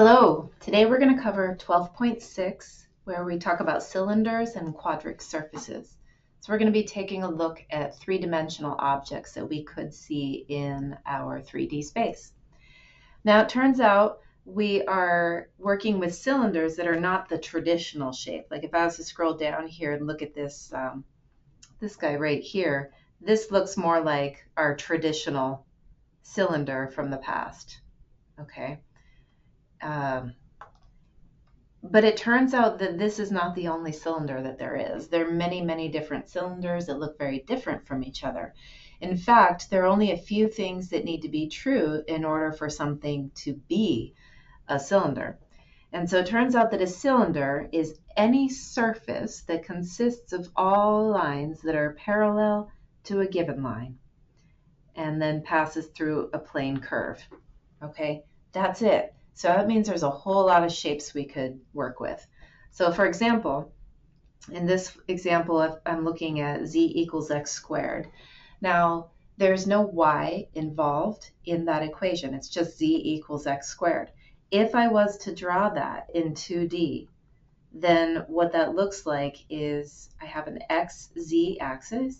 Hello, today we're going to cover 12.6 where we talk about cylinders and quadric surfaces. So we're going to be taking a look at three-dimensional objects that we could see in our 3D space. Now it turns out we are working with cylinders that are not the traditional shape. Like if I was to scroll down here and look at this, this guy right here, this looks more like our traditional cylinder from the past. Okay. But it turns out that this is not the only cylinder that there is. There are many, many different cylinders that look very different from each other. In fact, there are only a few things that need to be true in order for something to be a cylinder. And so it turns out that a cylinder is any surface that consists of all lines that are parallel to a given line and then passes through a plane curve. Okay, that's it. So that means there's a whole lot of shapes we could work with. So for example, in this example, I'm looking at z equals x squared. Now, there's no y involved in that equation. It's just z equals x squared. If I was to draw that in 2D, then what that looks like is I have an xz axis.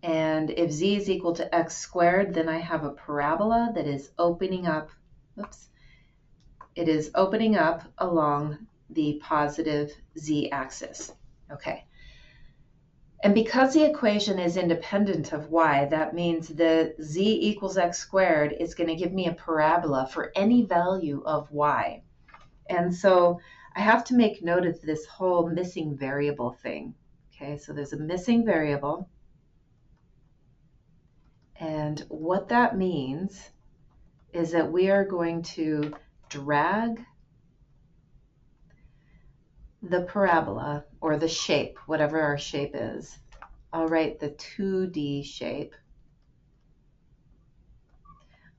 And if z is equal to x squared, then I have a parabola that is opening up. It is opening up along the positive z-axis. Okay. And because the equation is independent of y, that means that z equals x squared is going to give me a parabola for any value of y. And so I have to make note of this whole missing variable thing. Okay, so there's a missing variable. And what that means is that we are going to drag the parabola or the shape, whatever our shape is. I'll write the 2D shape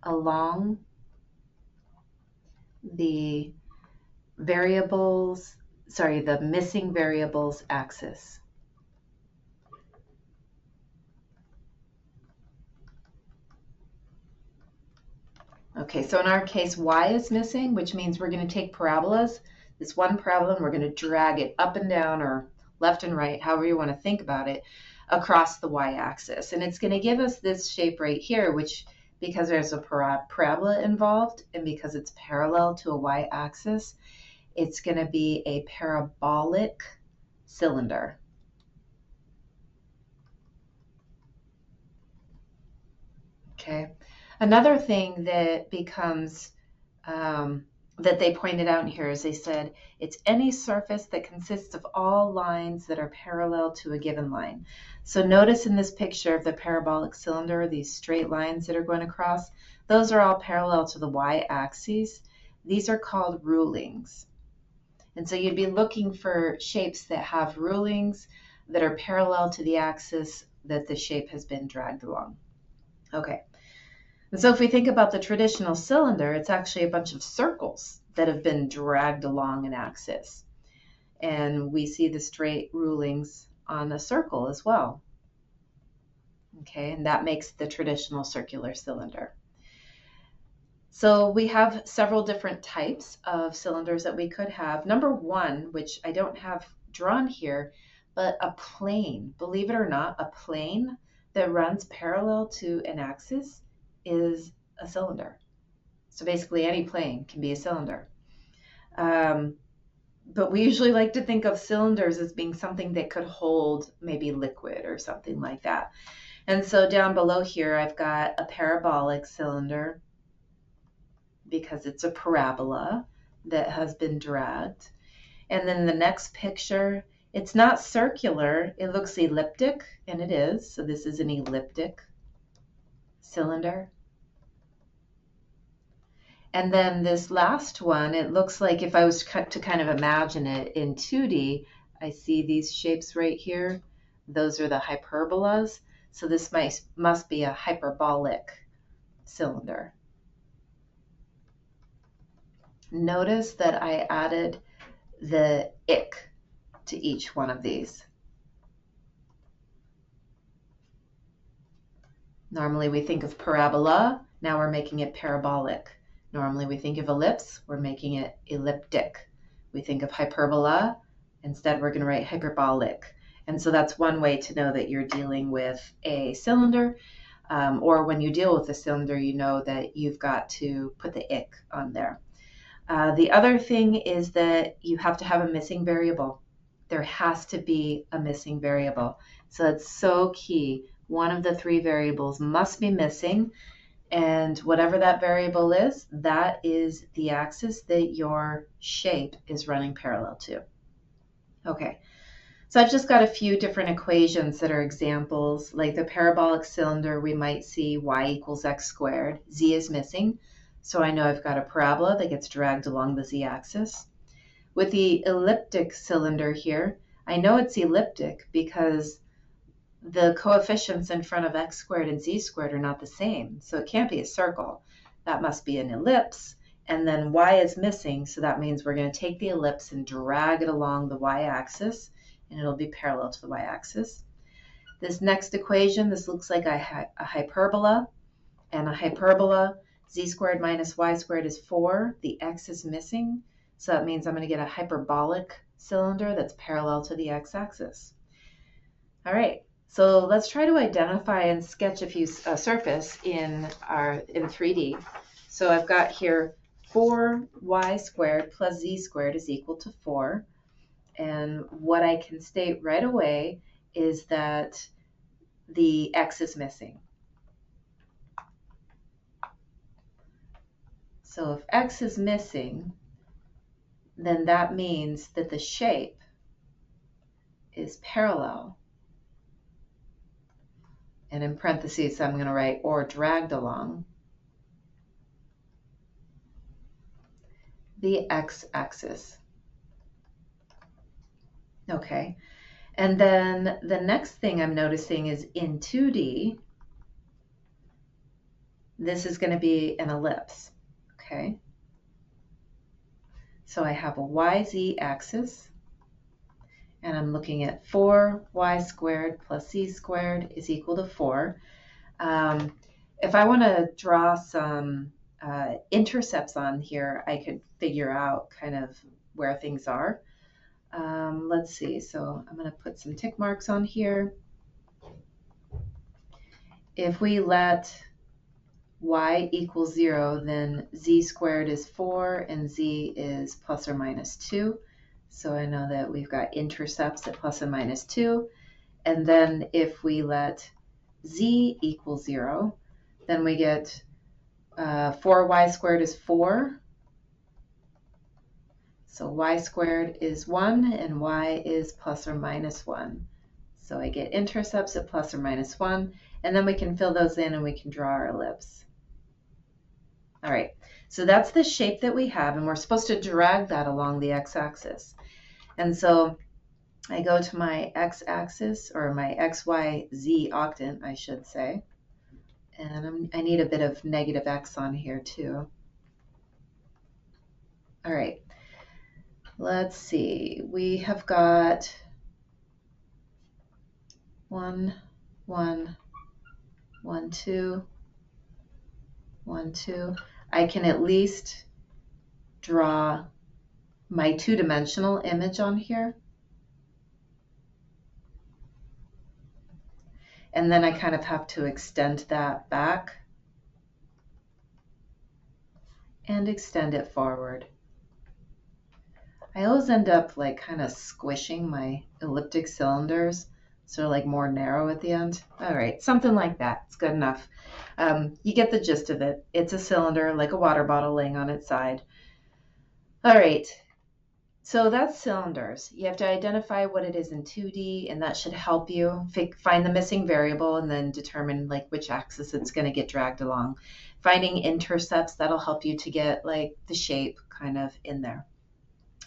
along the the missing variables axis. Okay, so in our case, y is missing, which means we're going to take parabolas, this one parabola, and we're going to drag it up and down or left and right, however you want to think about it, across the y-axis. And it's going to give us this shape right here, which, because there's a parabola involved and because it's parallel to a y-axis, it's going to be a parabolic cylinder. Okay. Another thing that becomes, that they pointed out here is they said, it's any surface that consists of all lines that are parallel to a given line. So notice in this picture of the parabolic cylinder, these straight lines that are going across, those are all parallel to the y-axis. These are called rulings. And so you'd be looking for shapes that have rulings that are parallel to the axis that the shape has been dragged along. Okay. And so if we think about the traditional cylinder, it's actually a bunch of circles that have been dragged along an axis. And we see the straight rulings on a circle as well. Okay, and that makes the traditional circular cylinder. So we have several different types of cylinders that we could have. Number one, which I don't have drawn here, but a plane. Believe it or not, a plane that runs parallel to an axis is a cylinder. So basically any plane can be a cylinder. But we usually like to think of cylinders as being something that could hold maybe liquid or something like that. And so down below here, I've got a parabolic cylinder because it's a parabola that has been dragged. And then the next picture, it's not circular, it looks elliptic, and it is. So this is an elliptic cylinder. And then this last one, it looks like if I was to kind of imagine it in 2D, I see these shapes right here. Those are the hyperbolas. So this must be a hyperbolic cylinder. Notice that I added the ick to each one of these. Normally we think of parabola, now we're making it parabolic. Normally we think of ellipse, we're making it elliptic. We think of hyperbola, instead we're going to write hyperbolic. And so that's one way to know that you're dealing with a cylinder, or when you deal with a cylinder, you know that you've got to put the ick on there. The other thing is that you have to have a missing variable. There has to be a missing variable. So that's so key. One of the three variables must be missing, and whatever that variable is, that is the axis that your shape is running parallel to. Okay, so I've just got a few different equations that are examples. Like the parabolic cylinder, we might see y equals x squared. Z is missing, so I know I've got a parabola that gets dragged along the z-axis. With the elliptic cylinder here, I know it's elliptic because the coefficients in front of x squared and z squared are not the same, so it can't be a circle. That must be an ellipse, and then y is missing, so that means we're going to take the ellipse and drag it along the y-axis, and it'll be parallel to the y-axis. This next equation, this looks like a hyperbola, and a hyperbola, z squared minus y squared is 4. The x is missing, so that means I'm going to get a hyperbolic cylinder that's parallel to the x-axis. All right, so let's try to identify and sketch a few surface in 3D. So I've got here 4y squared plus z squared is equal to 4. And what I can state right away is that the x is missing. So if x is missing, then that means that the shape is parallel. And in parentheses, I'm going to write or dragged along the x-axis. Okay, and then the next thing I'm noticing is in 2D, this is going to be an ellipse. Okay, so I have a YZ axis, and I'm looking at 4y squared plus z squared is equal to 4. If I want to draw some intercepts on here, I could figure out kind of where things are. Let's see, so I'm going to put some tick marks on here. If we let y equals 0, then z squared is 4 and z is plus or minus 2. So I know that we've got intercepts at plus and minus 2. And then if we let z equal 0, then we get 4y squared is 4. So y squared is 1 and y is plus or minus 1. So I get intercepts at plus or minus 1, and then we can fill those in and we can draw our ellipse. All right, so that's the shape that we have, and we're supposed to drag that along the x-axis. And so I go to my x-axis, or my xyz octant, I should say, and I need a bit of negative x on here too. All right, let's see, we have got 1, 1, 1, 2, 1, 2. I can at least draw my two-dimensional image on here. And then I kind of have to extend that back and extend it forward. I always end up like kind of squishing my elliptic cylinders, so like more narrow at the end. All right, something like that. It's good enough. You get the gist of it. It's a cylinder like a water bottle laying on its side. All right, so that's cylinders. You have to identify what it is in 2D, and that should help you find the missing variable and then determine like which axis it's going to get dragged along. Finding intercepts, that'll help you to get like the shape kind of in there.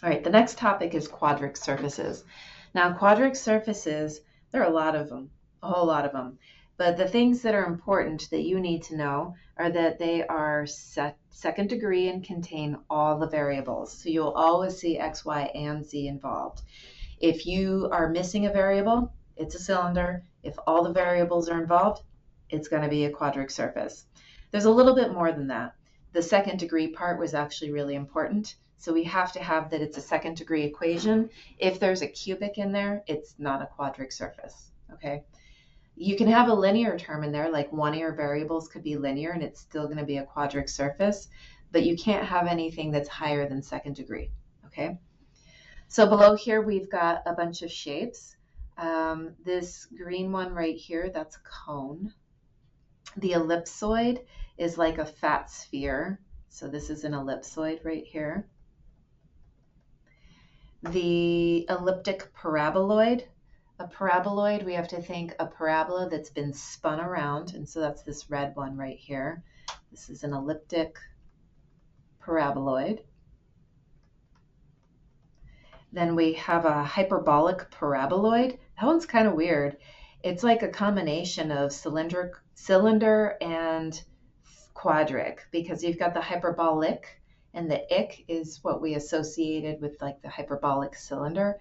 All right, the next topic is quadric surfaces. Now, quadric surfaces, there are a lot of them, a whole lot of them. But the things that are important that you need to know are that they are second degree and contain all the variables. So you'll always see x, y, and z involved. If you are missing a variable, it's a cylinder. If all the variables are involved, it's going to be a quadric surface. There's a little bit more than that. the second degree part was actually really important. So we have to have that it's a second degree equation. If there's a cubic in there, it's not a quadric surface, okay? You can have a linear term in there, like one of your variables could be linear and it's still going to be a quadric surface, but you can't have anything that's higher than second degree, okay? So below here, we've got a bunch of shapes. This green one right here, that's a cone. The ellipsoid is like a fat sphere. So this is an ellipsoid right here. The elliptic paraboloid. A paraboloid, we have to think a parabola that's been spun around. And so that's this red one right here. This is an elliptic paraboloid. Then we have a hyperbolic paraboloid. That one's kind of weird. It's like a combination of cylinder and quadric, because you've got the hyperbolic, and the ic is what we associated with like the hyperbolic cylinder.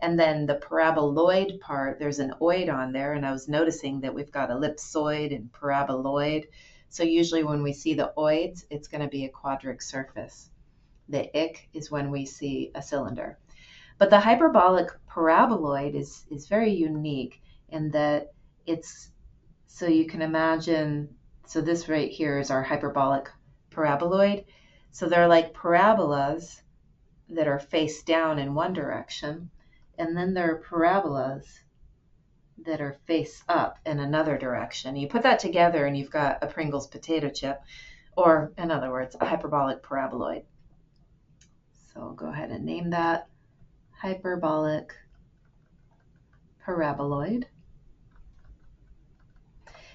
And then the paraboloid part, there's an oid on there, and I was noticing that we've got ellipsoid and paraboloid. So usually when we see the oids, it's going to be a quadric surface. The ic is when we see a cylinder. But the hyperbolic paraboloid is very unique in that it's, so you can imagine, so this right here is our hyperbolic paraboloid. So they're like parabolas that are face down in one direction, and then there are parabolas that are face up in another direction. You put that together and you've got a Pringles potato chip, or in other words, a hyperbolic paraboloid. So I'll go ahead and name that hyperbolic paraboloid.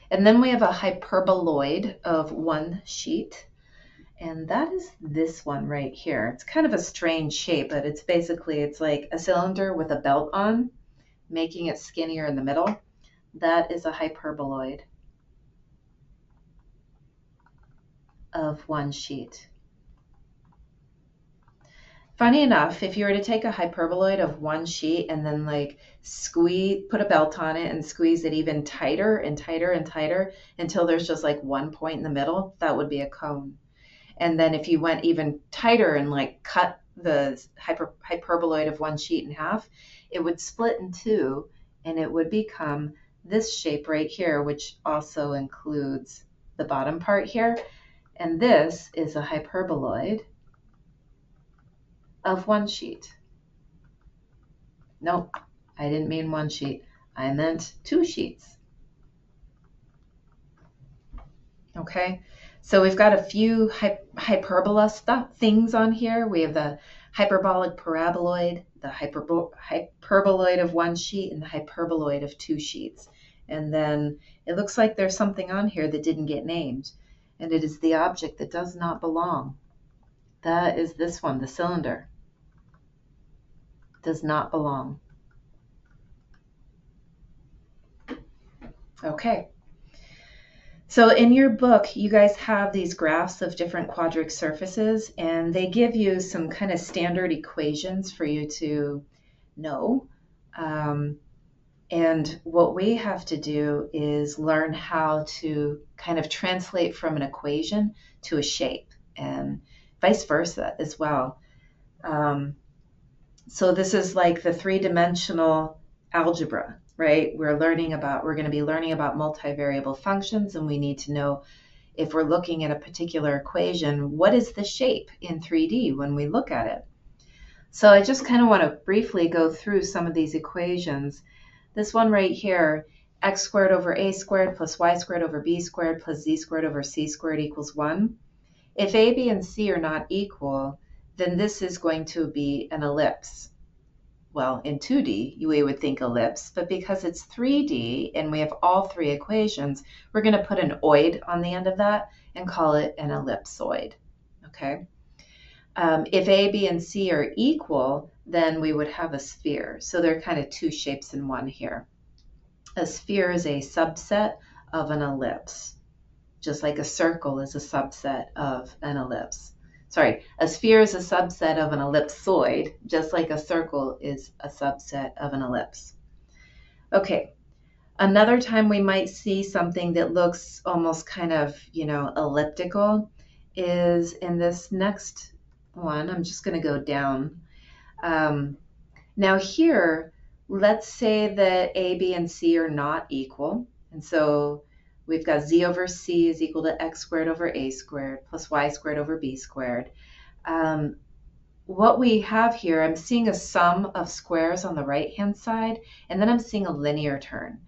And then we have a hyperboloid of one sheet, and that is this one right here. It's kind of a strange shape, but it's basically, it's like a cylinder with a belt on, making it skinnier in the middle. That is a hyperboloid of one sheet. Funny enough, if you were to take a hyperboloid of one sheet and then like squeeze, put a belt on it and squeeze it even tighter and tighter and tighter until there's just like one point in the middle, that would be a cone. And then if you went even tighter and like cut the hyperboloid of one sheet in half, it would split in two and it would become this shape right here, which also includes the bottom part here. And this is a hyperboloid of one sheet. Nope, I didn't mean one sheet. I meant two sheets. Okay, so we've got a few hyperbola things on here. We have the hyperbolic paraboloid, the hyperboloid of one sheet, and the hyperboloid of two sheets. And then it looks like there's something on here that didn't get named, and it is the object that does not belong. That is this one, the cylinder. Does not belong. Okay. So in your book, you guys have these graphs of different quadric surfaces, and they give you some kind of standard equations for you to know. And what we have to do is learn how to kind of translate from an equation to a shape, and vice versa as well. So this is like the three-dimensional algebra, right? We're going to be learning about multivariable functions, and we need to know, if we're looking at a particular equation, what is the shape in 3D when we look at it? So I just kind of want to briefly go through some of these equations. This one right here, x squared over a squared plus y squared over b squared plus z squared over c squared equals 1. If a, b, and c are not equal, then this is going to be an ellipse. Well, in 2D, we would think ellipse, but because it's 3D and we have all three equations, we're going to put an oid on the end of that and call it an ellipsoid, okay? If A, B, and C are equal, then we would have a sphere. So they're kind of two shapes in one here. A sphere is a subset of an ellipse, just like a circle is a subset of an ellipse. Sorry, a sphere is a subset of an ellipsoid, just like a circle is a subset of an ellipse. Okay, another time we might see something that looks almost kind of, elliptical is in this next one, I'm just going to go down. Now here, let's say that A, B, and C are not equal. And so we've got Z over C is equal to X squared over A squared plus Y squared over B squared. What we have here, I'm seeing a sum of squares on the right-hand side, and then I'm seeing a linear term,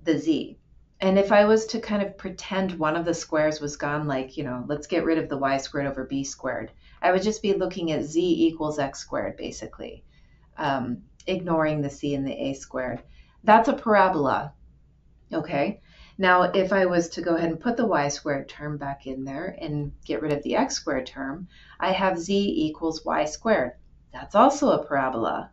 the Z. And if I was to kind of pretend one of the squares was gone, like, let's get rid of the Y squared over B squared, I would just be looking at Z equals X squared, basically. Ignoring the C and the A squared. That's a parabola, okay? Now, if I was to go ahead and put the Y squared term back in there and get rid of the X squared term, I have Z equals Y squared. That's also a parabola,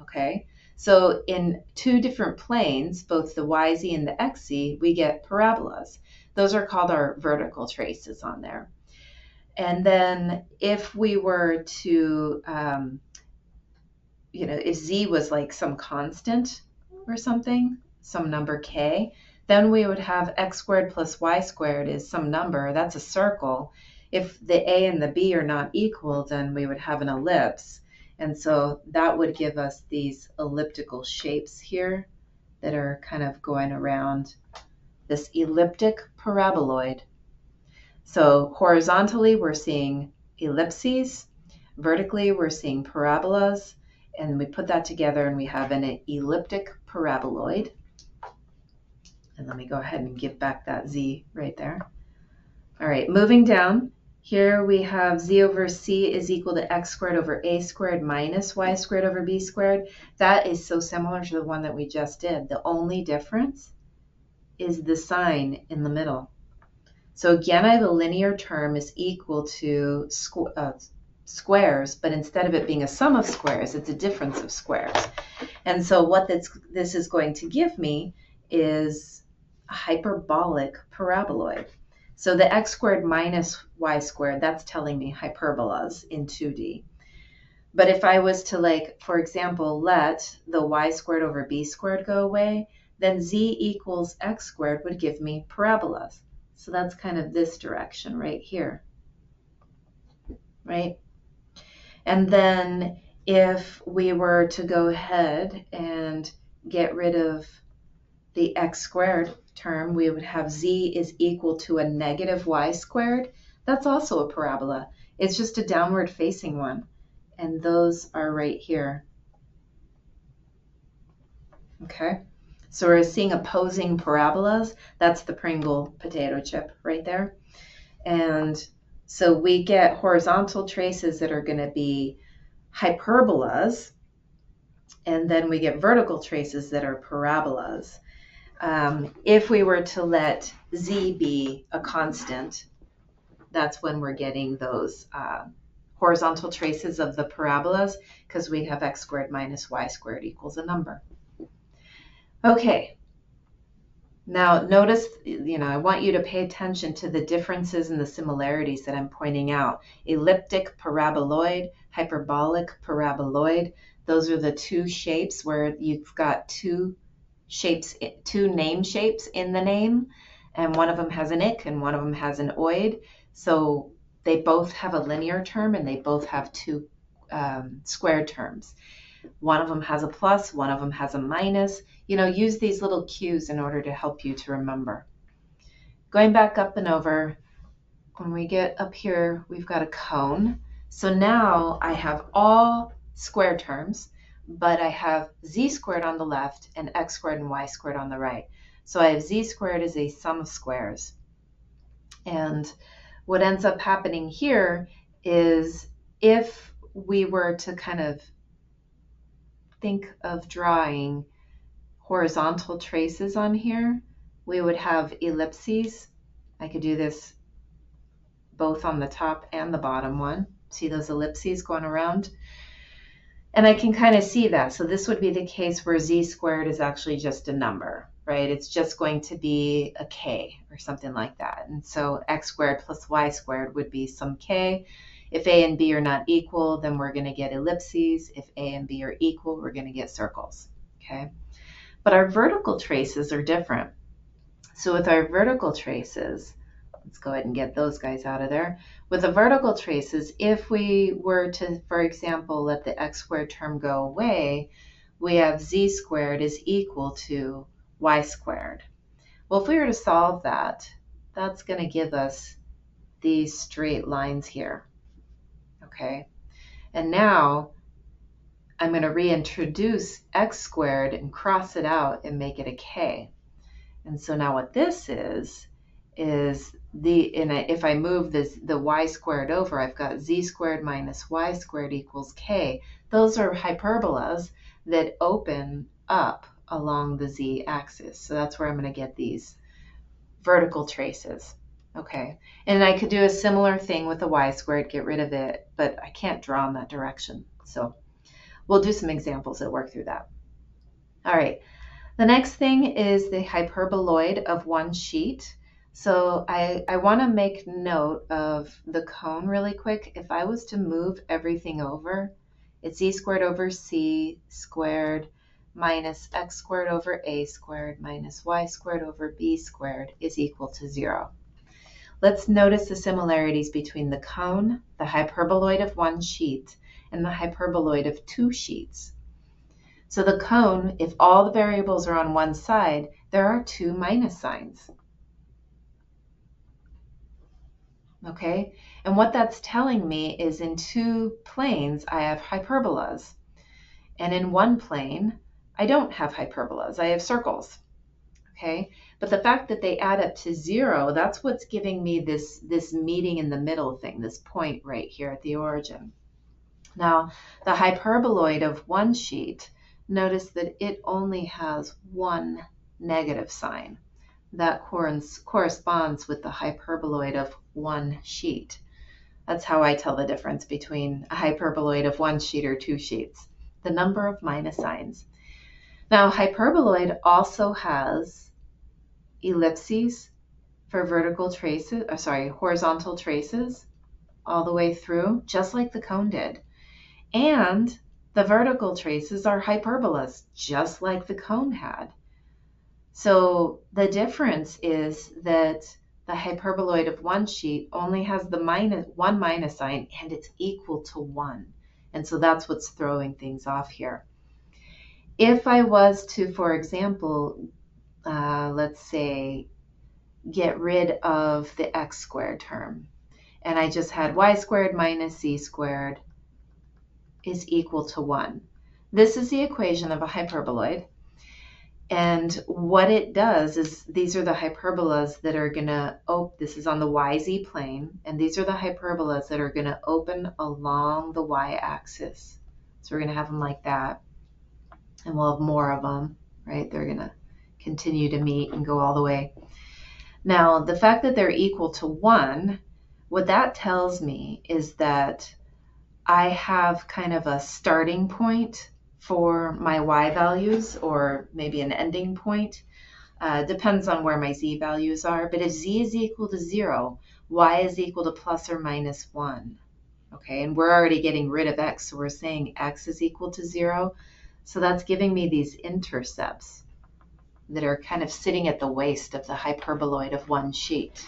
okay? So in two different planes, both the YZ and the XZ, we get parabolas. Those are called our vertical traces on there. And then if we were to if Z was like some constant or something, some number K, then we would have X squared plus Y squared is some number, that's a circle. If the A and the B are not equal, then we would have an ellipse. And so that would give us these elliptical shapes here that are kind of going around this elliptic paraboloid. So horizontally, we're seeing ellipses. Vertically, we're seeing parabolas. And we put that together and we have an elliptic paraboloid. And let me go ahead and give back that Z right there. All right, moving down, here we have Z over C is equal to X squared over A squared minus Y squared over B squared. That is so similar to the one that we just did. The only difference is the sign in the middle. So again, I have a linear term is equal to squares, but instead of it being a sum of squares, it's a difference of squares. And so what this is going to give me is a hyperbolic paraboloid. So the X squared minus Y squared, that's telling me hyperbolas in 2D. But if I was to, for example, let the Y squared over B squared go away, then Z equals X squared would give me parabolas. So that's kind of this direction right here, right? And then if we were to go ahead and get rid of the X squared term, we would have Z is equal to a negative Y squared. That's also a parabola. It's just a downward facing one. And those are right here. Okay, so we're seeing opposing parabolas. That's the Pringle potato chip right there. And so we get horizontal traces that are going to be hyperbolas, and then we get vertical traces that are parabolas. If we were to let Z be a constant, that's when we're getting those horizontal traces of the parabolas, because we have X squared minus Y squared equals a number. Okay, now notice, I want you to pay attention to the differences and the similarities that I'm pointing out. Elliptic paraboloid, hyperbolic paraboloid, those are the two shapes where you've got two name shapes in the name, and one of them has an ick and one of them has an oid. So they both have a linear term and they both have two square terms. One of them has a plus, one of them has a minus. Use these little cues in order to help you to remember. Going back up and over, when we get up here, we've got a cone. So now I have all square terms, but I have Z squared on the left and X squared and Y squared on the right. So I have Z squared as a sum of squares. And what ends up happening here is if we were to kind of think of drawing horizontal traces on here, we would have ellipses. I could do this both on the top and the bottom one. See those ellipses going around? And I can kind of see that. So this would be the case where Z squared is actually just a number, right? It's just going to be a K or something like that. And so X squared plus Y squared would be some K. If A and B are not equal, then we're going to get ellipses. If A and B are equal, we're going to get circles, okay? But our vertical traces are different. So with our vertical traces, let's go ahead and get those guys out of there. With the vertical traces, if we were to, for example, let the x squared term go away, we have z squared is equal to y squared. Well, if we were to solve that, that's going to give us these straight lines here. Okay, and now I'm going to reintroduce x squared and cross it out and make it a k. And so now what this is if I move the y squared over, I've got z squared minus y squared equals k. Those are hyperbolas that open up along the z-axis. So that's where I'm going to get these vertical traces. Okay, and I could do a similar thing with the y squared, get rid of it, but I can't draw in that direction. So we'll do some examples that work through that. All right, the next thing is the hyperboloid of one sheet. So I want to make note of the cone really quick. If I was to move everything over, it's e squared over c squared minus x squared over a squared minus y squared over b squared is equal to 0. Let's notice the similarities between the cone, the hyperboloid of one sheet, and the hyperboloid of two sheets. So the cone, if all the variables are on one side, there are two minus signs. Okay, and what that's telling me is in two planes I have hyperbolas, and in one plane I don't have hyperbolas, I have circles. Okay, but the fact that they add up to 0, that's what's giving me this meeting in the middle thing, this point right here at the origin. Now, the hyperboloid of one sheet, notice that it only has one negative sign. That corresponds with the hyperboloid of one sheet. That's how I tell the difference between a hyperboloid of one sheet or two sheets, the number of minus signs. Now, hyperboloid also has ellipses for horizontal traces all the way through, just like the cone did. And the vertical traces are hyperbolas, just like the cone had. So the difference is that the hyperboloid of one sheet only has the one minus sign, and it's equal to 1. And so that's what's throwing things off here. If I was to, for example, let's say, get rid of the x squared term, and I just had y squared minus z squared is equal to 1. This is the equation of a hyperboloid. And what it does is these are the hyperbolas that are going to this is on the yz plane, and these are the hyperbolas that are going to open along the y-axis. So we're going to have them like that, and we'll have more of them, right? They're going to continue to meet and go all the way. Now, the fact that they're equal to 1, what that tells me is that I have kind of a starting point for my y values, or maybe an ending point. Depends on where my z values are. But if z is equal to 0, y is equal to plus or minus 1. Okay, and we're already getting rid of x, so we're saying x is equal to 0. So that's giving me these intercepts that are kind of sitting at the waist of the hyperboloid of one sheet.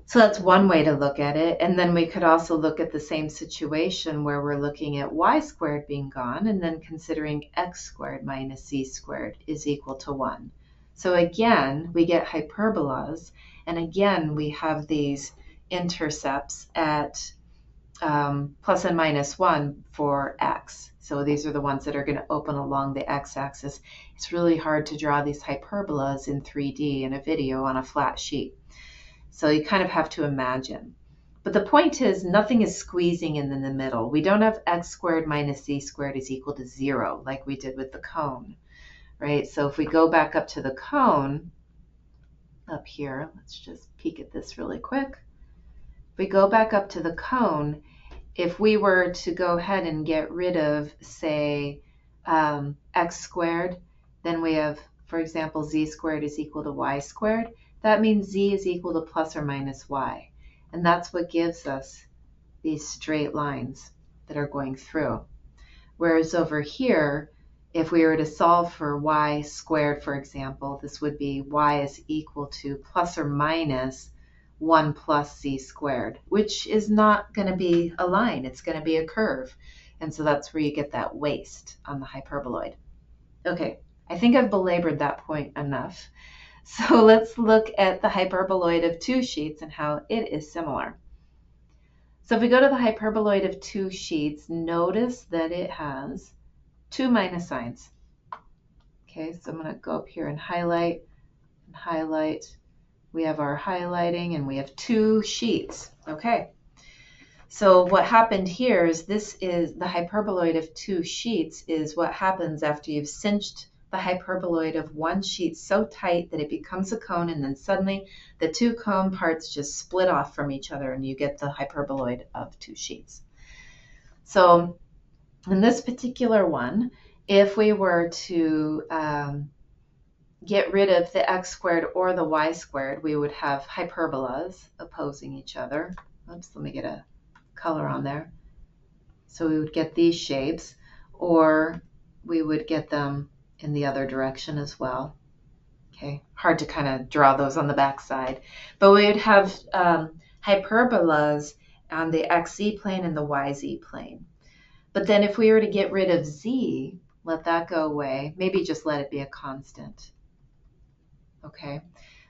So that's one way to look at it. And then we could also look at the same situation where we're looking at y squared being gone and then considering x squared minus z squared is equal to 1. So again, we get hyperbolas, and again, we have these intercepts at plus and minus 1 for x. So these are the ones that are going to open along the x-axis. It's really hard to draw these hyperbolas in 3D in a video on a flat sheet. So you kind of have to imagine. But the point is, nothing is squeezing in the middle. We don't have x squared minus z squared is equal to 0 like we did with the cone, right? So if we go back up to the cone, up here, let's just peek at this really quick. If we go back up to the cone, if we were to go ahead and get rid of, say, x squared, then we have, for example, z squared is equal to y squared. That means z is equal to plus or minus y. And that's what gives us these straight lines that are going through. Whereas over here, if we were to solve for y squared, for example, this would be y is equal to plus or minus 1 plus z squared, which is not going to be a line. It's going to be a curve. And so that's where you get that waist on the hyperboloid. Okay, I think I've belabored that point enough. So let's look at the hyperboloid of 2 sheets and how it is similar. So if we go to the hyperboloid of 2 sheets, notice that it has 2 minus signs. Okay, so I'm going to go up here and highlight and highlight. We have our highlighting and we have 2 sheets. Okay, so what happened here is this is the hyperboloid of 2 sheets is what happens after you've cinched the hyperboloid of 1 sheet so tight that it becomes a cone, and then suddenly the 2 cone parts just split off from each other and you get the hyperboloid of 2 sheets. So in this particular one, if we were to get rid of the x squared or the y squared, we would have hyperbolas opposing each other. Oops, let me get a color on there. So we would get these shapes, or we would get them in the other direction as well. Okay, hard to kind of draw those on the back side. But we would have hyperbolas on the xz plane and the yz plane. But then if we were to get rid of z, let that go away, maybe just let it be a constant. Okay,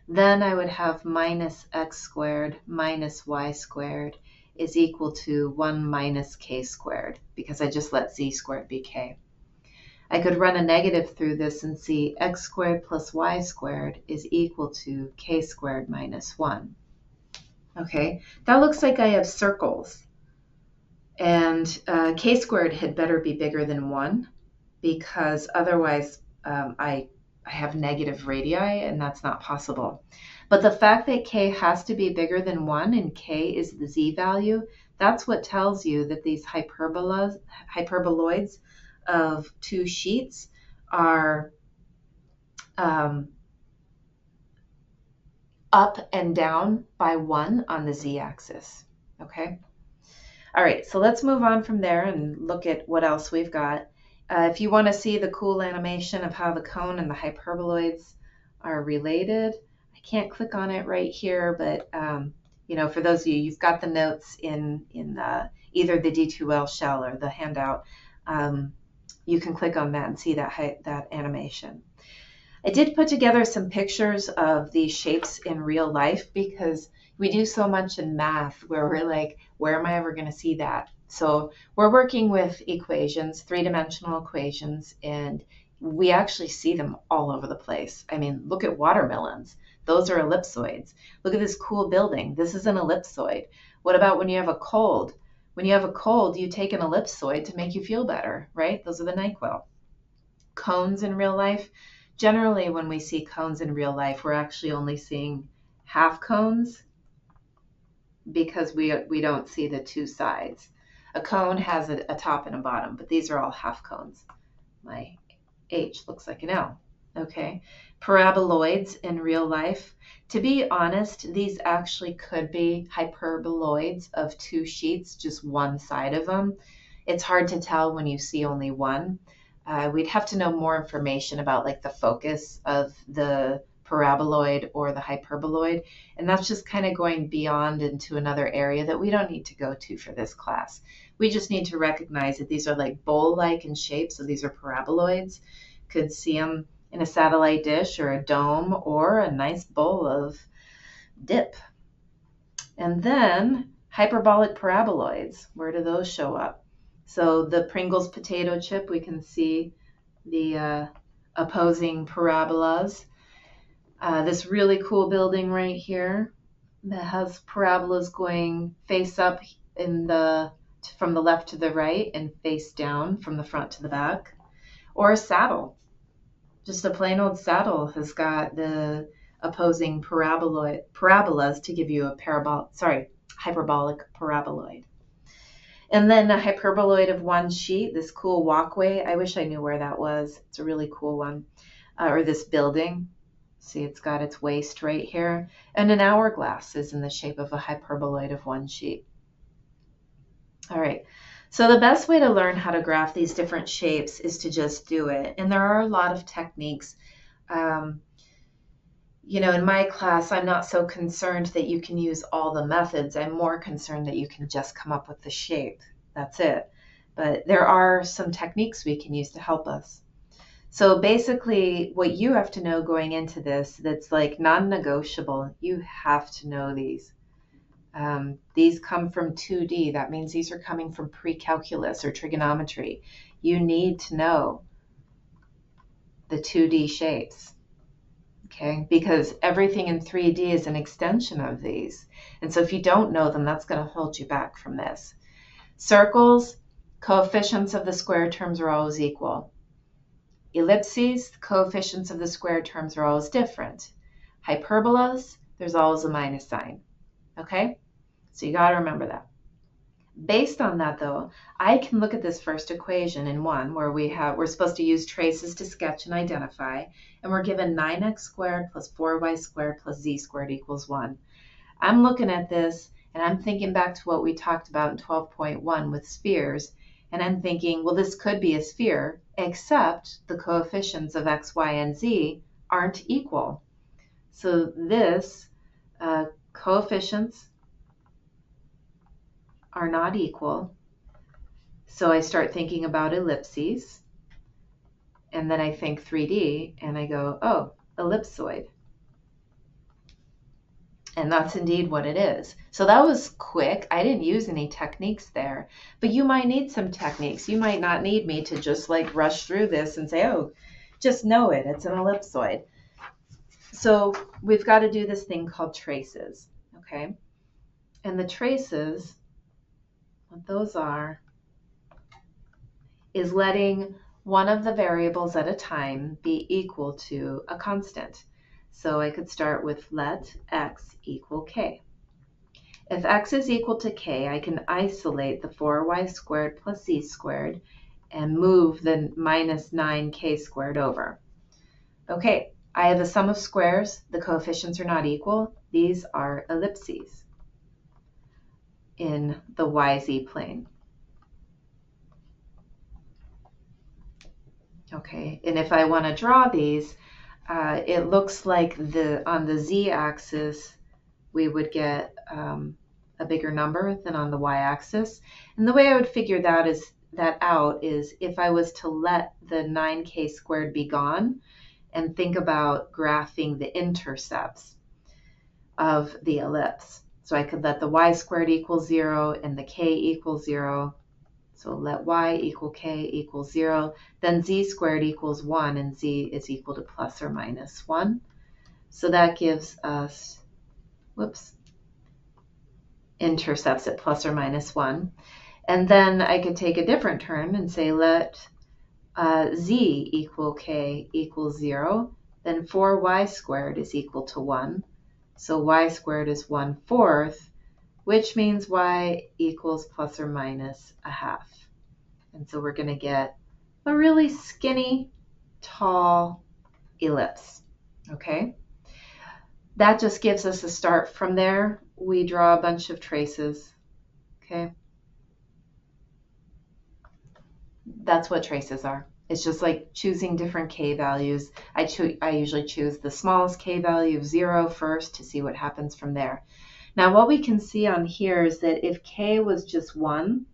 then I would have minus x squared minus y squared is equal to 1 minus k squared, because I just let z squared be k. I could run a negative through this and see x squared plus y squared is equal to k squared minus 1. Okay, that looks like I have circles. And k squared had better be bigger than 1, because otherwise I have negative radii, and that's not possible. But the fact that k has to be bigger than 1 and k is the z value, that's what tells you that these hyperboloids of 2 sheets are up and down by 1 on the z-axis. Okay? All right, so let's move on from there and look at what else we've got. If you want to see the cool animation of how the cone and the hyperboloids are related, I can't click on it right here, but you know, for those of you, you've got the notes in either the D2L shell or the handout. You can click on that and see that animation. I did put together some pictures of these shapes in real life, because we do so much in math where we're like, where am I ever going to see that? So we're working with equations, 3-dimensional equations, and we actually see them all over the place. I mean, look at watermelons. Those are ellipsoids. Look at this cool building. This is an ellipsoid. What about when you have a cold? When you have a cold, you take an ellipsoid to make you feel better, right? Those are the NyQuil. Cones in real life. Generally, when we see cones in real life, we're actually only seeing half cones, because we don't see the 2 sides. A cone has a top and a bottom, but these are all half cones. My H looks like an L. Okay. Paraboloids in real life. To be honest, these actually could be hyperboloids of 2 sheets, just one side of them. It's hard to tell when you see only one. We'd have to know more information about like the focus of the paraboloid or the hyperboloid, and that's just kind of going beyond into another area that we don't need to go to for this class. We just need to recognize that these are like bowl-like in shape, so these are paraboloids. Could see them in a satellite dish or a dome or a nice bowl of dip. And then hyperbolic paraboloids, where do those show up? So the Pringles potato chip, we can see the opposing parabolas. This really cool building right here that has parabolas going face up from the left to the right and face down from the front to the back. Or a saddle. Just a plain old saddle has got the opposing parabolas to give you a hyperbolic paraboloid. And then a hyperboloid of 1 sheet, this cool walkway. I wish I knew where that was. It's a really cool one. Or this building. See, it's got its waist right here. And an hourglass is in the shape of a hyperboloid of 1 sheet. All right, So the best way to learn how to graph these different shapes is to just do it. And there are a lot of techniques. In my class, I'm not so concerned that you can use all the methods. I'm more concerned that you can just come up with the shape. That's it. But there are some techniques we can use to help us. So basically, what you have to know going into this that's like non-negotiable, you have to know these. These come from 2D. That means these are coming from pre-calculus or trigonometry. You need to know the 2D shapes, okay? Because everything in 3D is an extension of these. And so if you don't know them, that's going to hold you back from this. Circles, coefficients of the square terms are always equal. Ellipses, the coefficients of the square terms are always different. Hyperbolas, there's always a minus sign, okay? So you got to remember that. Based on that, though, I can look at this first equation in 1 where we're supposed to use traces to sketch and identify, and we're given 9x squared plus 4y squared plus z squared equals 1. I'm looking at this, and I'm thinking back to what we talked about in 12.1 with spheres, and I'm thinking, well, this could be a sphere, except the coefficients of x, y, and z aren't equal. So this coefficients are not equal. So I start thinking about ellipses, and then I think 3D, and I go, oh, ellipsoid. And that's indeed what it is. So that was quick. I didn't use any techniques there, but you might need some techniques. You might not need me to just like rush through this and say, oh, just know it, it's an ellipsoid. So we've got to do this thing called traces, okay? And the traces, what those are, is letting one of the variables at a time be equal to a constant. So I could start with let x equal k. If x is equal to k, I can isolate the 4y squared plus z squared and move the minus 9k squared over. Okay, I have a sum of squares. The coefficients are not equal. These are ellipses in the yz plane. Okay, and if I want to draw these, it looks like on the z-axis we would get a bigger number than on the y-axis. And the way I would figure that out is if I was to let the 9k squared be gone and think about graphing the intercepts of the ellipse. So I could let the y squared equal 0 and the k equal 0. So let y equal k equals 0. Then z squared equals 1, and z is equal to plus or minus 1. So that gives us, intercepts at plus or minus 1. And then I could take a different turn and say let z equal k equals 0. Then 4y squared is equal to 1. So y squared is 1/4, which means y equals plus or minus a half. And so we're going to get a really skinny, tall ellipse, okay? That just gives us a start. From there, we draw a bunch of traces, okay? That's what traces are. It's just like choosing different k values. I usually choose the smallest k value of 0 first to see what happens from there. Now what we can see on here is that if k was just 1,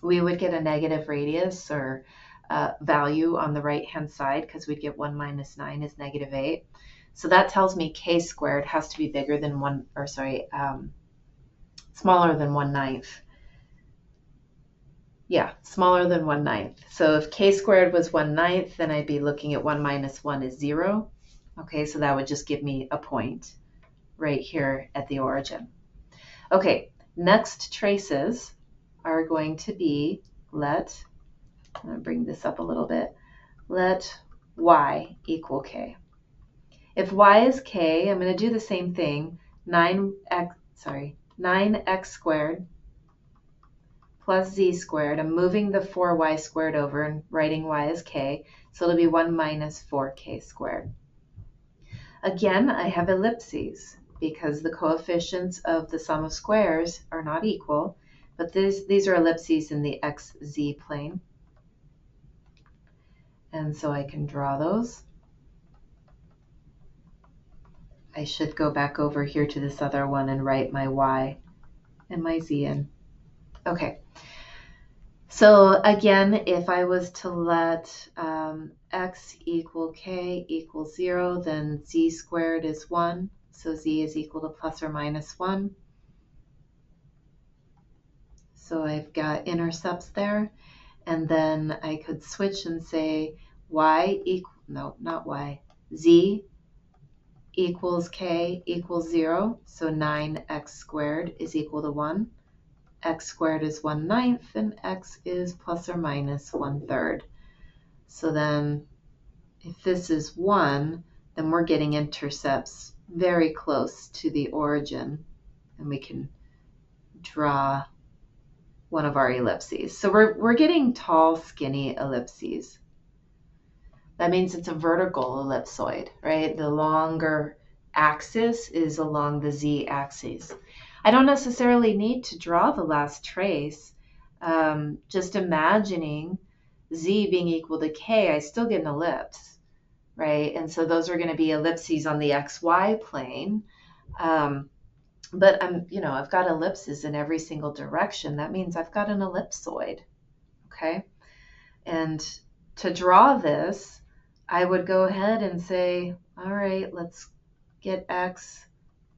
we would get a negative radius or value on the right-hand side because we'd get 1 minus 9 is negative 8. So that tells me k squared has to be bigger than smaller than 1/9. Yeah, smaller than 1/9. So if k squared was 1/9, then I'd be looking at 1 minus 1 is 0. Okay, so that would just give me a point right here at the origin. Okay, next traces are going to be I'm going to bring this up a little bit, let y equal k. If y is k, I'm going to do the same thing, 9x squared plus z squared. I'm moving the 4y squared over and writing y as k, so it'll be 1 minus 4k squared. Again, I have ellipses because the coefficients of the sum of squares are not equal. But these are ellipses in the xz plane. And so I can draw those. I should go back over here to this other one and write my y and my z in. Okay. So again, if I was to let x equal k equals 0, then z squared is 1. So z is equal to plus or minus 1. So I've got intercepts there. And then I could switch and say y equal, no, not y, z equals k equals 0. So 9x squared is equal to 1. X squared is 1/9, and x is plus or minus 1/3. So then if this is 1, then we're getting intercepts very close to the origin, and we can draw one of our ellipses. So we're getting tall, skinny ellipses. That means it's a vertical ellipsoid, right? The longer axis is along the z-axis. I don't necessarily need to draw the last trace. Just imagining z being equal to k, I still get an ellipse, right? And so those are going to be ellipses on the xy plane. But I've got ellipses in every single direction. That means I've got an ellipsoid, okay? And to draw this, I would go ahead and say, all right, let's get x,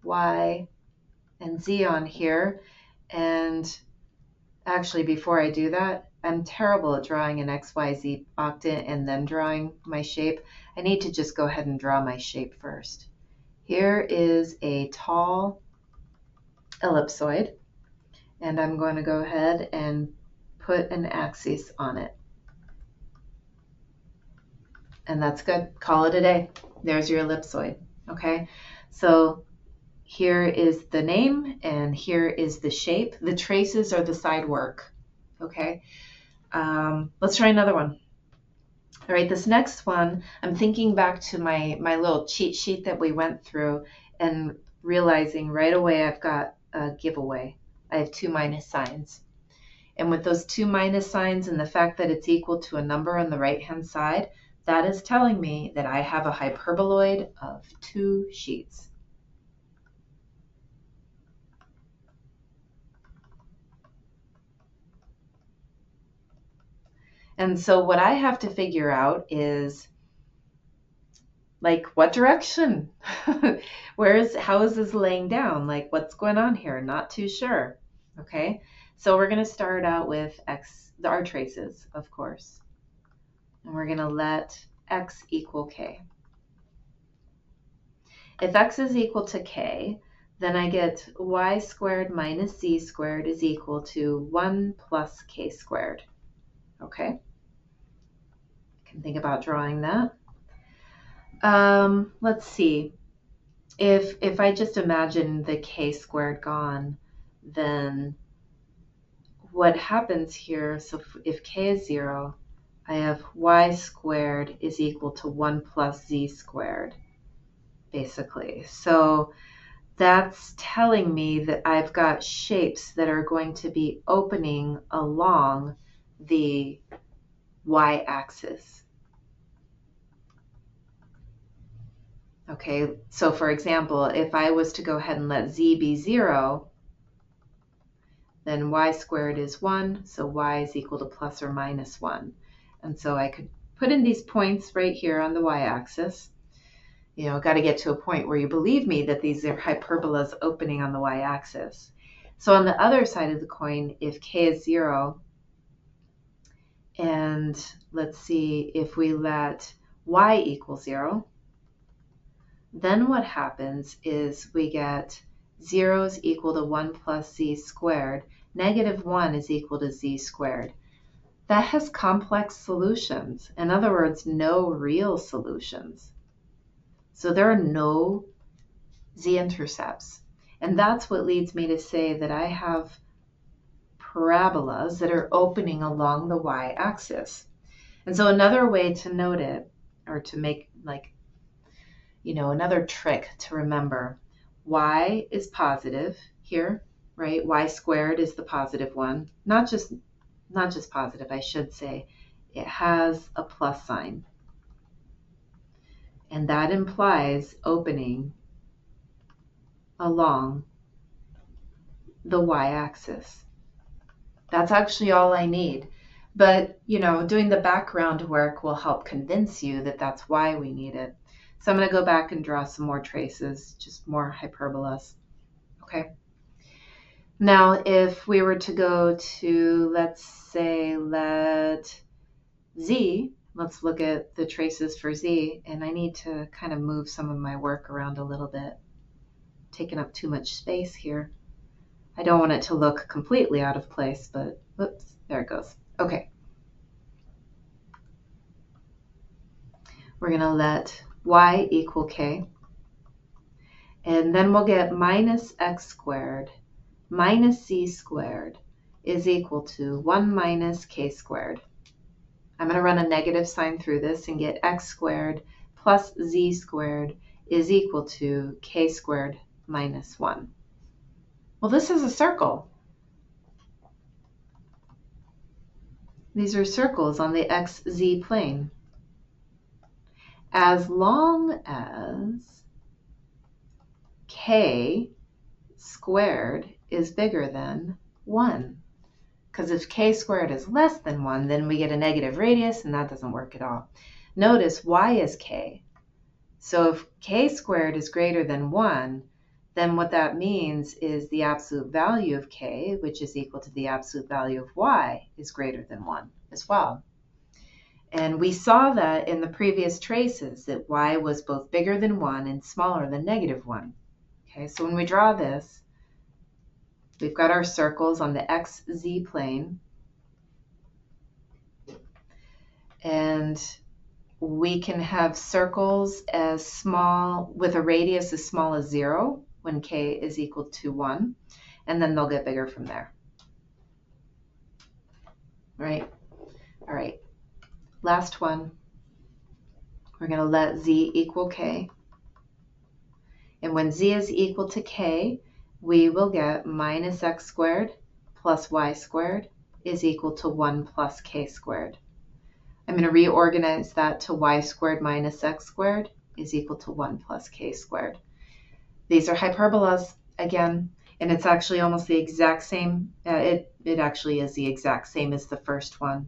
y, and z on here. And actually, before I do that, I'm terrible at drawing an x, y, z octant and then drawing my shape. I need to just go ahead and draw my shape first. Here is a tall ellipsoid, and I'm going to go ahead and put an axis on it. And that's good. Call it a day. There's your ellipsoid. Okay, so here is the name and here is the shape. The traces are the side work. Okay, let's try another one. All right, this next one, I'm thinking back to my little cheat sheet that we went through and realizing right away I've got a giveaway. I have 2 minus signs. And with those 2 minus signs and the fact that it's equal to a number on the right-hand side, that is telling me that I have a hyperboloid of 2 sheets. And so what I have to figure out is, like, what direction? How is this laying down? Like, what's going on here? Not too sure. Okay, so we're going to start out with our traces, of course. And we're going to let x equal k. If x is equal to k, then I get y squared minus z squared is equal to 1 plus k squared. Okay, I can think about drawing that. Let's see. If I just imagine the k squared gone, then what happens here, so if k is 0, I have y squared is equal to 1 plus z squared, basically. So that's telling me that I've got shapes that are going to be opening along the y-axis. Okay, so for example, if I was to go ahead and let z be 0, then y squared is 1, so y is equal to plus or minus 1. And so I could put in these points right here on the y-axis. Got to get to a point where you believe me that these are hyperbolas opening on the y-axis. So on the other side of the coin, if k is 0, and let's see, if we let y equal 0, then what happens is we get 0 is equal to 1 plus z squared. Negative 1 is equal to z squared. That has complex solutions. In other words, no real solutions. So there are no z-intercepts. And that's what leads me to say that I have parabolas that are opening along the y-axis. And so another way to note it, or to make another trick to remember, y is positive here, right? Y squared is the positive one. Not just positive, I should say. It has a plus sign. And that implies opening along the y-axis. That's actually all I need. But, doing the background work will help convince you that that's why we need it. So I'm going to go back and draw some more traces, just more hyperbolas. Okay. Now, if we were to go to, let's say, let's look at the traces for Z, and I need to kind of move some of my work around a little bit, taking up too much space here. I don't want it to look completely out of place, but whoops, there it goes. Okay. We're going to let y equal k, and then we'll get minus x squared minus z squared is equal to 1 minus k squared. I'm going to run a negative sign through this and get x squared plus z squared is equal to k squared minus 1. Well, this is a circle. These are circles on the xz plane. As long as k squared is bigger than 1. Because if k squared is less than 1, then we get a negative radius, and that doesn't work at all. Notice y is k. So if k squared is greater than 1, then what that means is the absolute value of k, which is equal to the absolute value of y, is greater than 1 as well. And we saw that in the previous traces, that y was both bigger than 1 and smaller than negative 1. Okay, so when we draw this, we've got our circles on the xz plane, and we can have circles as small, with a radius as small as 0 when k is equal to 1, and then they'll get bigger from there. Right? All right. Last one. We're going to let z equal k. And when z is equal to k, we will get minus x squared plus y squared is equal to 1 plus k squared. I'm going to reorganize that to y squared minus x squared is equal to 1 plus k squared. These are hyperbolas again, and it's actually almost the exact same. It actually is the exact same as the first one.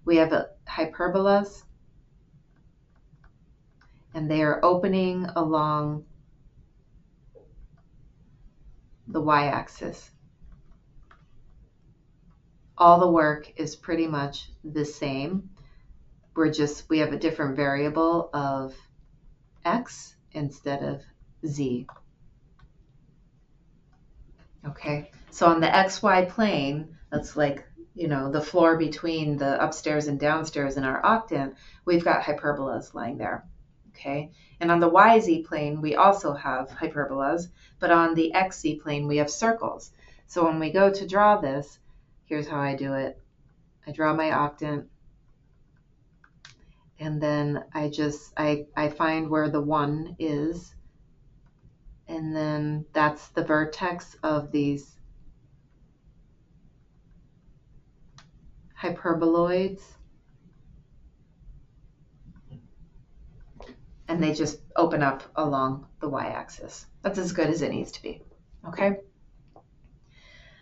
We have hyperbolas, and they are opening along the y-axis. All the work is pretty much the same. We have a different variable of x instead of z. Okay, so on the xy plane, that's like, the floor between the upstairs and downstairs in our octant, we've got hyperbolas lying there. Okay, and on the yz plane, we also have hyperbolas, but on the xz plane, we have circles. So when we go to draw this, here's how I do it. I draw my octant, and then I find where the 1 is, and then that's the vertex of these hyperboloids, and they just open up along the y-axis. That's as good as it needs to be. Okay?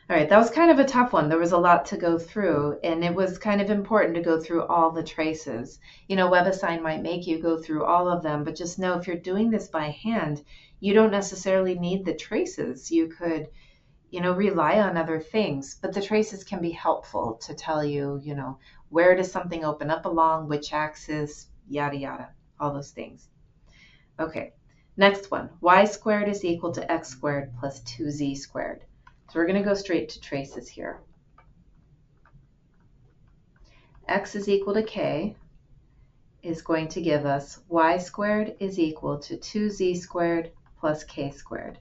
All right, that was kind of a tough one. There was a lot to go through, and it was kind of important to go through all the traces. WebAssign might make you go through all of them, but just know if you're doing this by hand, you don't necessarily need the traces. You could, rely on other things, but the traces can be helpful to tell you, where does something open up along, which axis, yada, yada, all those things. Okay, next one. Y squared is equal to x squared plus 2z squared. So we're going to go straight to traces here. X is equal to k is going to give us y squared is equal to 2z squared plus k squared.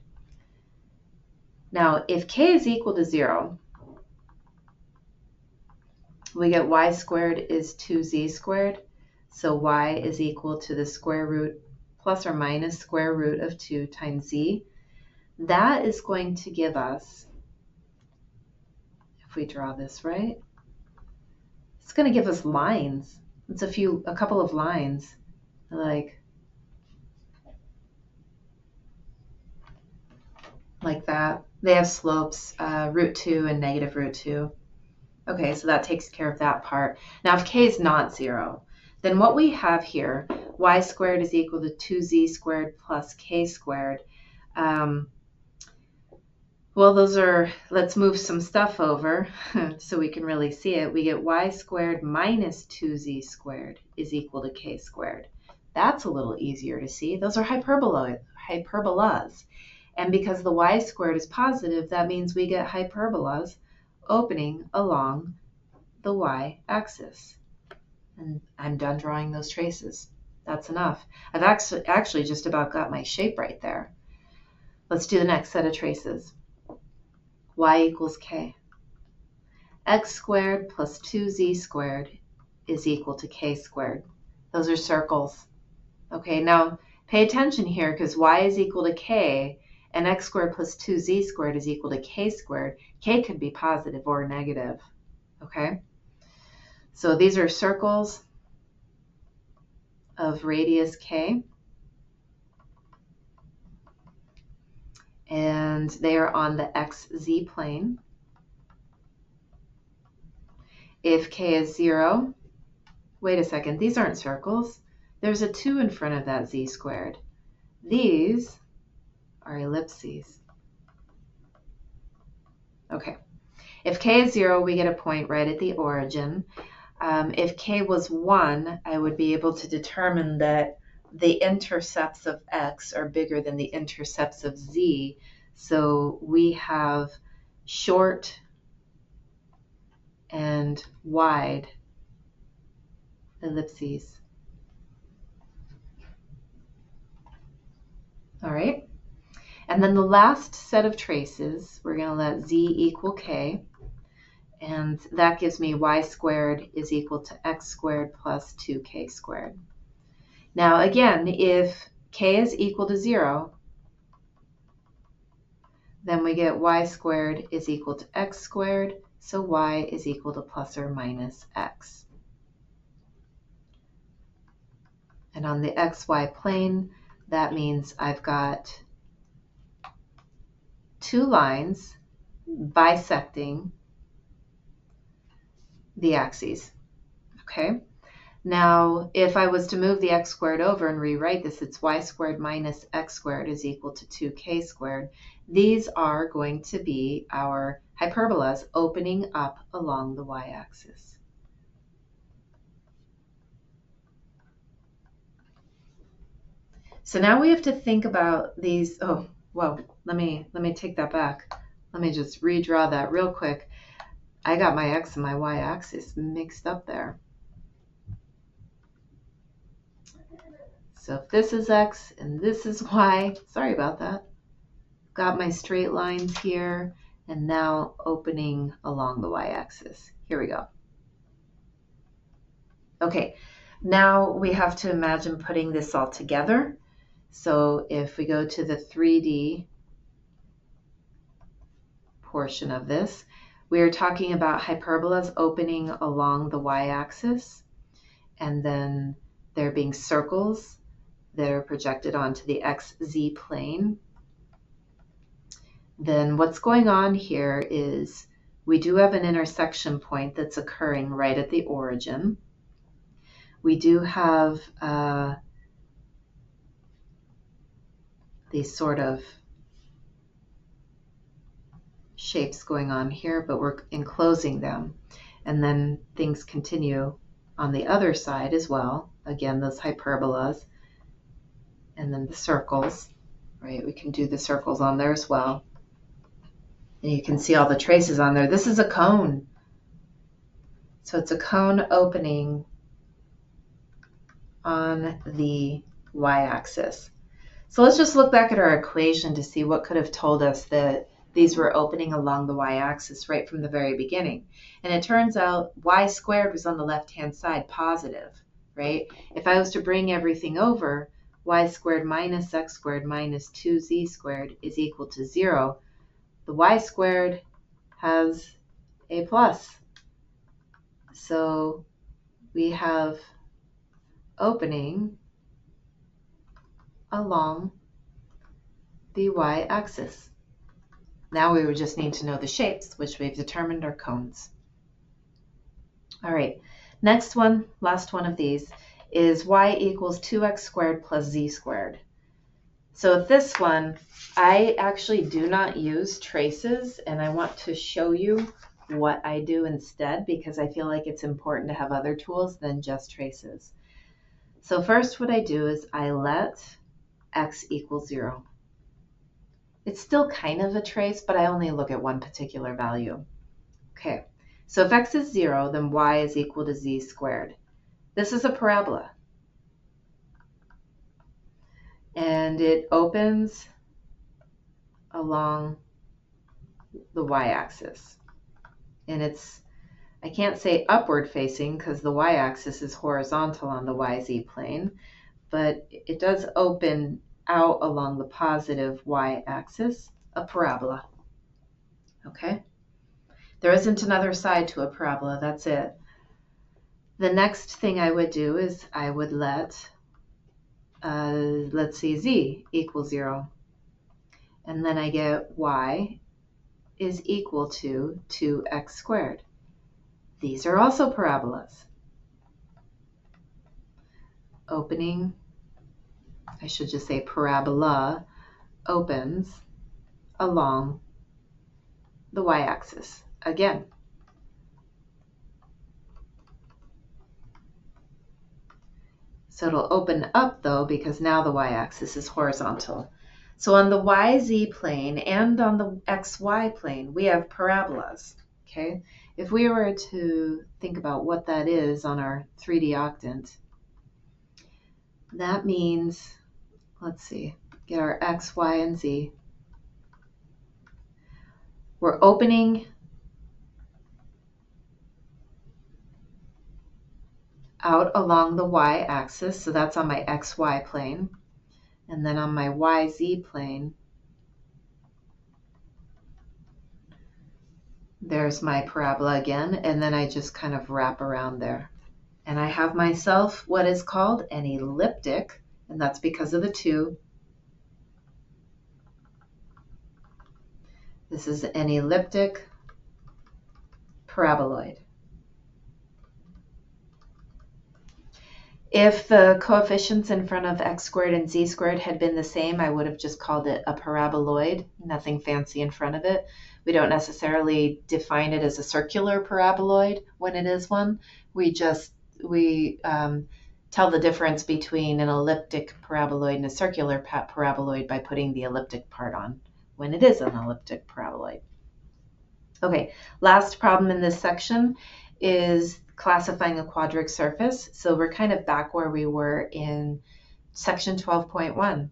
Now, if k is equal to 0, we get y squared is 2z squared. So y is equal to the square root plus or minus square root of 2 times z. That is going to give us if we draw this right. It's going to give us lines. It's a couple of lines, like that. They have slopes, root 2 and negative root 2. Okay, so that takes care of that part. Now, if k is not 0, then what we have here, y squared is equal to 2z squared plus k squared. Well, let's move some stuff over so we can really see it. We get y squared minus 2z squared is equal to k squared. That's a little easier to see. Those are hyperbolas. And because the y squared is positive, that means we get hyperbolas opening along the y-axis. And I'm done drawing those traces. That's enough. I've actually just about got my shape right there. Let's do the next set of traces. Y equals k. X squared plus 2z squared is equal to k squared. Those are circles. Okay, now pay attention here, because y is equal to k and x squared plus 2z squared is equal to k squared. K could be positive or negative. Okay, so these are circles of radius k, and they are on the xz plane. If k is 0, wait a second, these aren't circles. There's a 2 in front of that z squared. These are ellipses. Okay, if k is 0, we get a point right at the origin. If k was 1, I would be able to determine that the intercepts of x are bigger than the intercepts of z. So we have short and wide ellipses. All right. And then the last set of traces, we're going to let z equal k. And that gives me y squared is equal to x squared plus 2k squared. Now again, if k is equal to 0, then we get y squared is equal to x squared, so y is equal to plus or minus x. And on the xy plane, that means I've got two lines bisecting the axes. Okay, now if I was to move the x squared over and rewrite this, it's y squared minus x squared is equal to 2k squared. These are going to be our hyperbolas opening up along the y-axis. So now we have to think about these. Oh, well, let me take that back. Let me just redraw that real quick. I got my x and my y-axis mixed up there. So if this is x and this is y, sorry about that. Got my straight lines here, and now opening along the y-axis. Here we go. Okay, now we have to imagine putting this all together. So if we go to the 3D portion of this, we are talking about hyperbolas opening along the y-axis, and then there being circles that are projected onto the xz plane. Then what's going on here is we do have an intersection point that's occurring right at the origin. We do have these sort of shapes going on here, but we're enclosing them. And then things continue on the other side as well. Again, those hyperbolas, and then the circles, right? We can do the circles on there as well. And you can see all the traces on there. This is a cone. So it's a cone opening on the y-axis. So let's just look back at our equation to see what could have told us that these were opening along the y-axis right from the very beginning. And it turns out y squared was on the left-hand side, positive, right? If I was to bring everything over, y squared minus x squared minus 2z squared is equal to 0. The y squared has a plus. So we have opening along the y-axis. Now we would just need to know the shapes, which we've determined are cones. All right, next one, last one of these, is y equals 2x squared plus z squared. So with this one, I actually do not use traces, and I want to show you what I do instead because I feel like it's important to have other tools than just traces. So first what I do is I let x equal 0. It's still kind of a trace, but I only look at one particular value. Okay, so if x is 0, then y is equal to z squared. This is a parabola. And it opens along the y-axis. And it's, I can't say upward facing because the y-axis is horizontal on the YZ plane, but it does open out along the positive y-axis, a parabola. Okay? There isn't another side to a parabola, that's it. The next thing I would do is I would let, let's see, z equals 0. And then I get y is equal to 2x squared. These are also parabolas. Opening, I should just say parabola, opens along the y-axis again. So it'll open up though because now the y-axis is horizontal. So on the YZ plane and on the XY plane, we have parabolas, okay? If we were to think about what that is on our 3D octant, that means, let's see, get our X, Y, and Z. We're opening out along the y-axis, so that's on my XY plane. And then on my YZ plane, there's my parabola again, and then I just kind of wrap around there. And I have myself what is called an elliptic, and that's because of the 2. This is an elliptic paraboloid. If the coefficients in front of x squared and z squared had been the same, I would have just called it a paraboloid, nothing fancy in front of it. We don't necessarily define it as a circular paraboloid when it is one. We tell the difference between an elliptic paraboloid and a circular paraboloid by putting the elliptic part on when it is an elliptic paraboloid. Okay, last problem in this section is classifying a quadric surface. So we're kind of back where we were in section 12.1.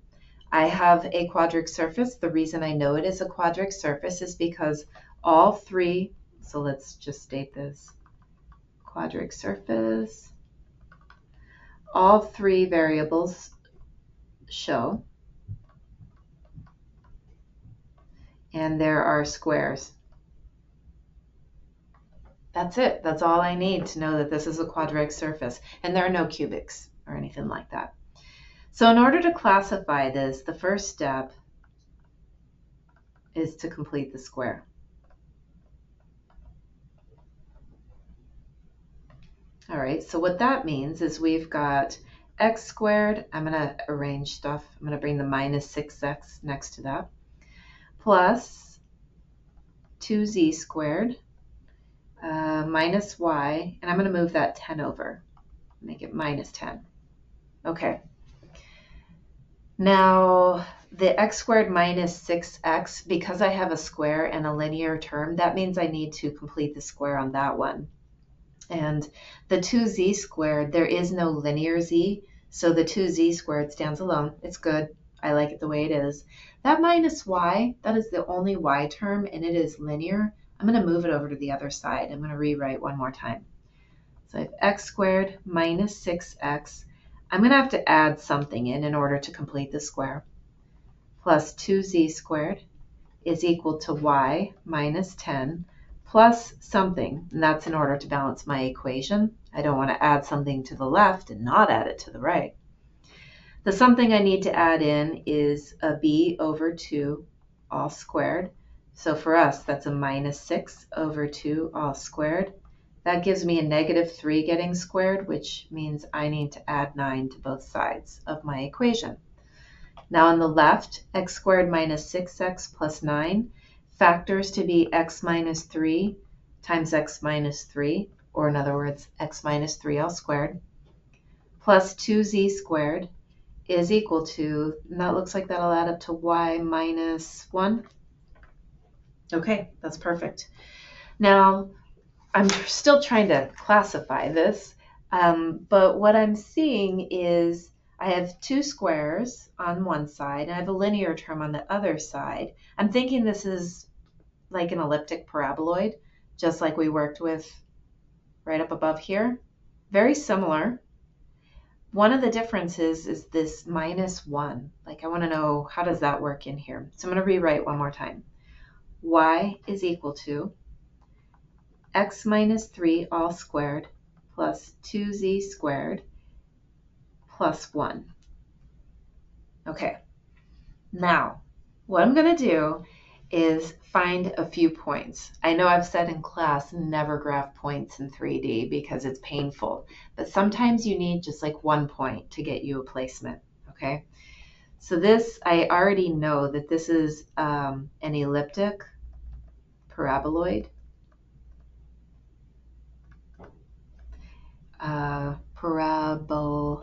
I have a quadric surface. The reason I know it is a quadric surface is because all 3, so let's just state this, quadric surface, all 3 variables show, and there are squares. That's it. That's all I need to know that this is a quadratic surface. And there are no cubics or anything like that. So in order to classify this, the first step is to complete the square. All right, so what that means is we've got x squared. I'm going to arrange stuff. I'm going to bring the minus 6x next to that, plus 2z squared. Minus y, and I'm going to move that 10 over, make it minus 10. Okay. Now, the x squared minus 6x, because I have a square and a linear term, that means I need to complete the square on that one. And the 2z squared, there is no linear z, so the 2z squared stands alone. It's good. I like it the way it is. That minus y, that is the only y term, and it is linear. I'm going to move it over to the other side. I'm going to rewrite one more time. So I have x squared minus 6x. I'm going to have to add something in order to complete the square. Plus 2z squared is equal to y minus 10 plus something, and that's in order to balance my equation. I don't want to add something to the left and not add it to the right. The something I need to add in is a b over 2 all squared. So for us, that's a minus 6 over 2 all squared. That gives me a negative 3 getting squared, which means I need to add 9 to both sides of my equation. Now on the left, x squared minus 6x plus 9 factors to be x minus 3 times x minus 3, or in other words, x minus 3 all squared, plus 2z squared is equal to, and that looks like that'll add up to y minus 1. Okay, that's perfect. Now, I'm still trying to classify this, but what I'm seeing is I have two squares on one side, and I have a linear term on the other side. I'm thinking this is like an elliptic paraboloid, just like we worked with right up above here. Very similar. One of the differences is this minus 1. Like I want to know, how does that work in here? So I'm going to rewrite one more time. Y is equal to x minus 3 all squared plus 2z squared plus 1. Okay, now what I'm going to do is find a few points. I know I've said in class, never graph points in 3D because it's painful, but sometimes you need just like one point to get you a placement, okay? So this, I already know that this is an elliptic paraboloid. Paraboloid.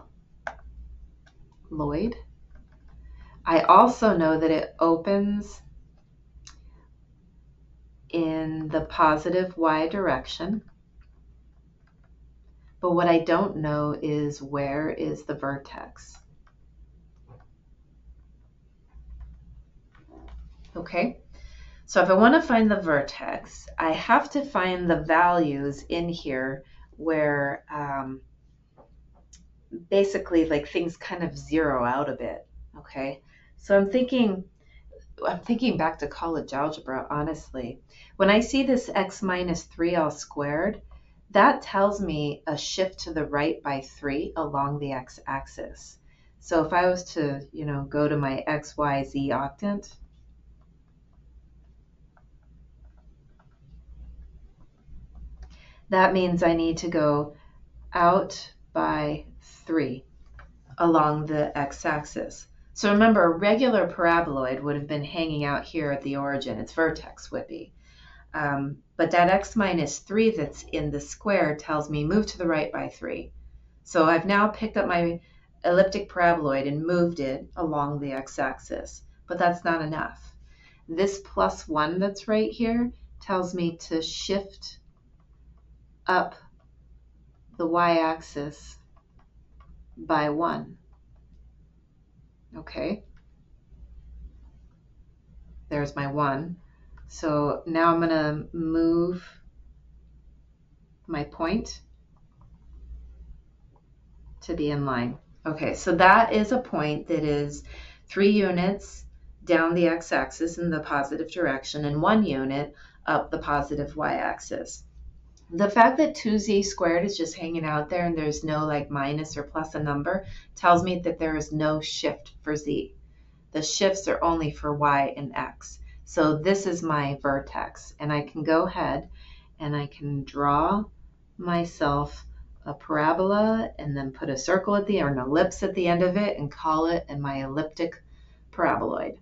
I also know that it opens in the positive y direction, but what I don't know is where is the vertex. Okay, so if I want to find the vertex, I have to find the values in here where basically like things kind of zero out a bit. Okay, so I'm thinking back to college algebra, honestly. When I see this x minus 3 all squared, that tells me a shift to the right by 3 along the x-axis. So if I was to, go to my x, y, z octant, that means I need to go out by 3 along the x-axis. So remember, a regular paraboloid would have been hanging out here at the origin. Its vertex would be. But that x minus 3 that's in the square tells me move to the right by 3. So I've now picked up my elliptic paraboloid and moved it along the x-axis. But that's not enough. This plus 1 that's right here tells me to shift up the y-axis by 1. Okay, there's my 1. So now I'm going to move my point to be in line. Okay, so that is a point that is 3 units down the x-axis in the positive direction and 1 unit up the positive y-axis. The fact that 2z squared is just hanging out there and there's no like minus or plus a number tells me that there is no shift for z. The shifts are only for y and x. So this is my vertex, and I can go ahead and I can draw myself a parabola and then put a circle at the end, or an ellipse at the end of it, and call it my elliptic paraboloid.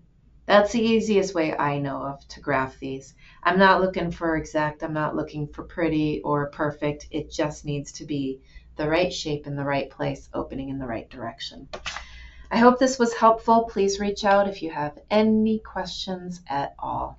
That's the easiest way I know of to graph these. I'm not looking for exact, I'm not looking for pretty or perfect. It just needs to be the right shape in the right place, opening in the right direction. I hope this was helpful. Please reach out if you have any questions at all.